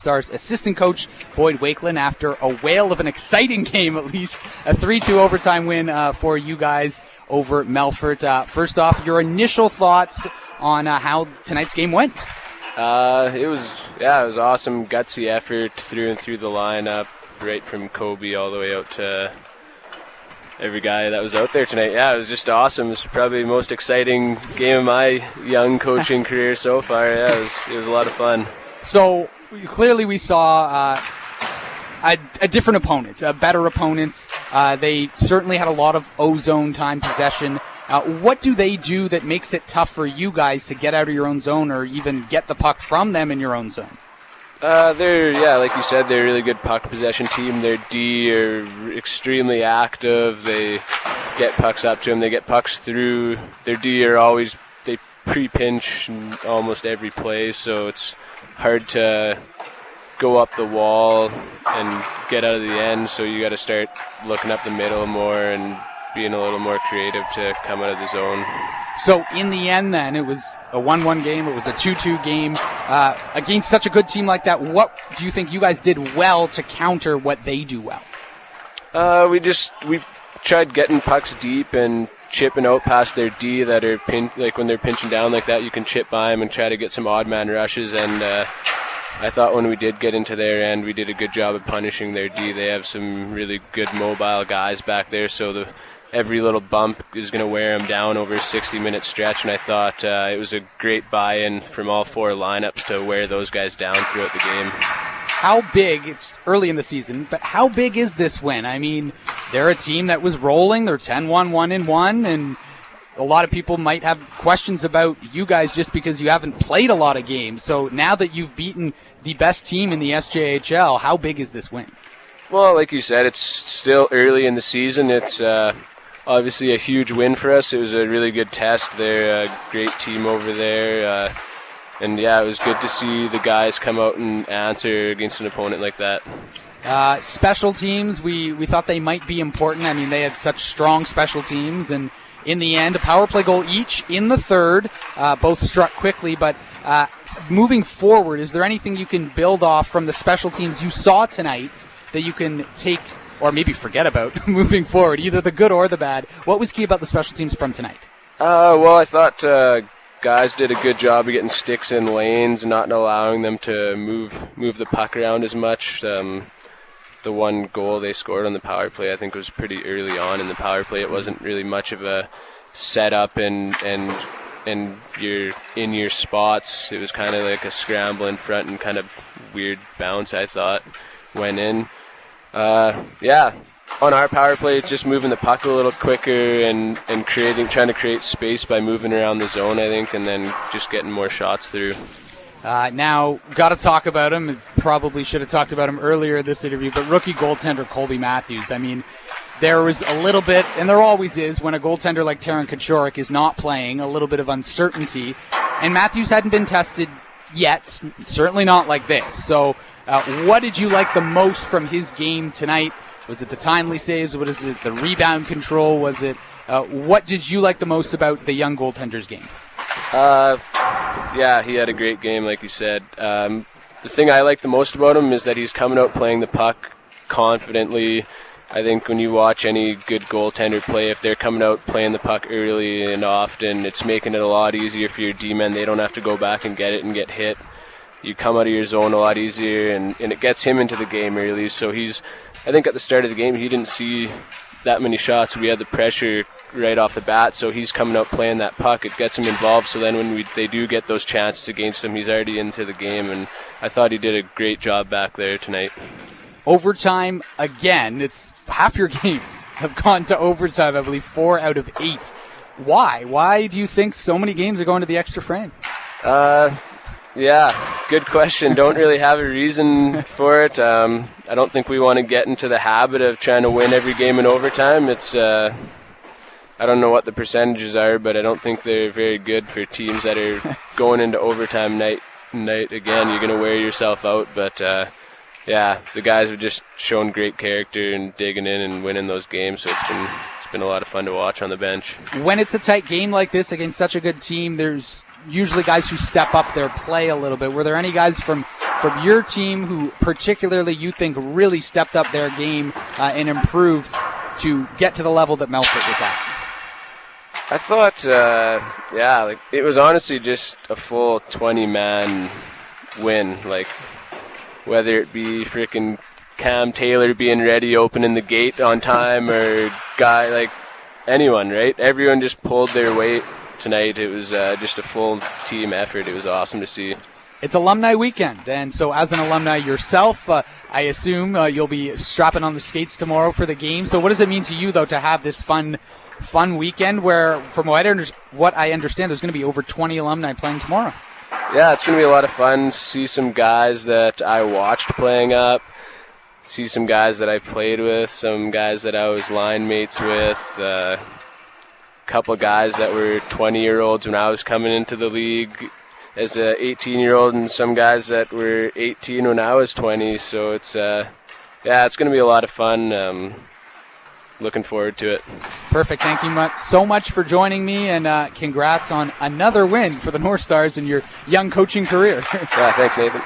Stars assistant coach Boyd Wakelin after a whale of an exciting game, at least a 3-2 overtime win for you guys over Melfort. First off, your initial thoughts on how tonight's game went? It was awesome, gutsy effort through and through the lineup, right from Kobe all the way out to every guy that was out there tonight. Yeah, it was just awesome. It was probably the most exciting game of my young coaching career so far. Yeah, it was a lot of fun. So clearly we saw a different opponent, better opponents. They certainly had a lot of O-zone time possession. What do they do that makes it tough for you guys to get out of your own zone or even get the puck from them in your own zone? Like you said, they're a really good puck possession team. Their D are extremely active. They get pucks up to them. They get pucks through. Their D are always, they pre-pinch in almost every play, so it's hard to go up the wall and get out of the end, so you got to start looking up the middle more and being a little more creative to come out of the zone. So in the end then, it was a 1-1 game, it was a 2-2 game. Against such a good team like that, what do you think you guys did well to counter what they do well? We tried getting pucks deep and chipping out past their D that are like when they're pinching down like that, you can chip by them and try to get some odd man rushes, and I thought when we did get into their end, we did a good job of punishing their D. They have some really good mobile guys back there, so every little bump is going to wear them down over a 60-minute stretch, and I thought it was a great buy-in from all four lineups to wear those guys down throughout the game. How big, it's early in the season, but how big is this win? I mean, they're a team that was rolling, they're 10-1, 1-1, and a lot of people might have questions about you guys just because you haven't played a lot of games. So now that you've beaten the best team in the SJHL, how big is this win? Well, like you said, it's still early in the season. It's obviously a huge win for us. It was a really good test. They're a great team over there. And yeah, it was good to see the guys come out and answer against an opponent like that. Special teams, we thought they might be important. I mean, they had such strong special teams, and in the end, a power play goal each in the third, both struck quickly. But moving forward, is there anything you can build off from the special teams you saw tonight that you can take or maybe forget about moving forward, either the good or the bad? What was key about the special teams from tonight? Well, I thought guys did a good job of getting sticks in lanes and not allowing them to move the puck around as much. The one goal they scored on the power play, I think, was pretty early on in the power play. It wasn't really much of a setup and you're in your spots. It was kind of like a scramble in front and kind of weird bounce, I thought, went in. On our power play, it's just moving the puck a little quicker and trying to create space by moving around the zone, I think, and then just getting more shots through. Now, got to talk about him. Probably should have talked about him earlier in this interview, but rookie goaltender Colby Matthews. I mean, there was a little bit, and there always is, when a goaltender like Kocurek is not playing, a little bit of uncertainty. And Matthews hadn't been tested yet, certainly not like this. So what did you like the most from his game tonight? Was it the timely saves? What is it? The rebound control? Was it? What did you like the most about the young goaltender's game? Yeah, he had a great game, like you said. The thing I like the most about him is that he's coming out playing the puck confidently. I think when you watch any good goaltender play, if they're coming out playing the puck early and often, it's making it a lot easier for your D-men. They don't have to go back and get it and get hit. You come out of your zone a lot easier, and it gets him into the game early. So I think at the start of the game, he didn't see that many shots. We had the pressure right off the bat, so he's coming out playing that puck. It gets him involved, so then when they do get those chances against him, he's already into the game, and I thought he did a great job back there tonight. Overtime again. It's half your games have gone to overtime, I believe 4 out of 8. Why? Why do you think so many games are going to the extra frame? Yeah, good question. Don't really have a reason for it. I don't think we want to get into the habit of trying to win every game in overtime. It's I don't know what the percentages are, but I don't think they're very good for teams that are going into overtime night. Again, you're going to wear yourself out, but the guys have just shown great character and digging in and winning those games, so it's been a lot of fun to watch on the bench. When it's a tight game like this against such a good team, there's usually guys who step up their play a little bit. Were there any guys from from your team who particularly you think really stepped up their game and improved to get to the level that Melfort was at? I thought, it was honestly just a full 20-man win. Like, whether it be freaking Cam Taylor being ready, opening the gate on time, or guy like anyone, right? Everyone just pulled their weight tonight. It was just a full team effort. It was awesome to see. It's Alumni Weekend, and so as an alumni yourself, I assume you'll be strapping on the skates tomorrow for the game. So what does it mean to you, though, to have this fun weekend where, from what I understand, there's going to be over 20 alumni playing tomorrow? Yeah, it's going to be a lot of fun. See some guys that I watched playing up. See some guys that I played with, some guys that I was line mates with, a couple guys that were 20-year-olds when I was coming into the league as a 18-year-old, and some guys that were 18 when I was 20. So it's going to be a lot of fun. Looking forward to it. Perfect. Thank you so much for joining me, and congrats on another win for the North Stars in your young coaching career. Yeah, thanks, Nathan.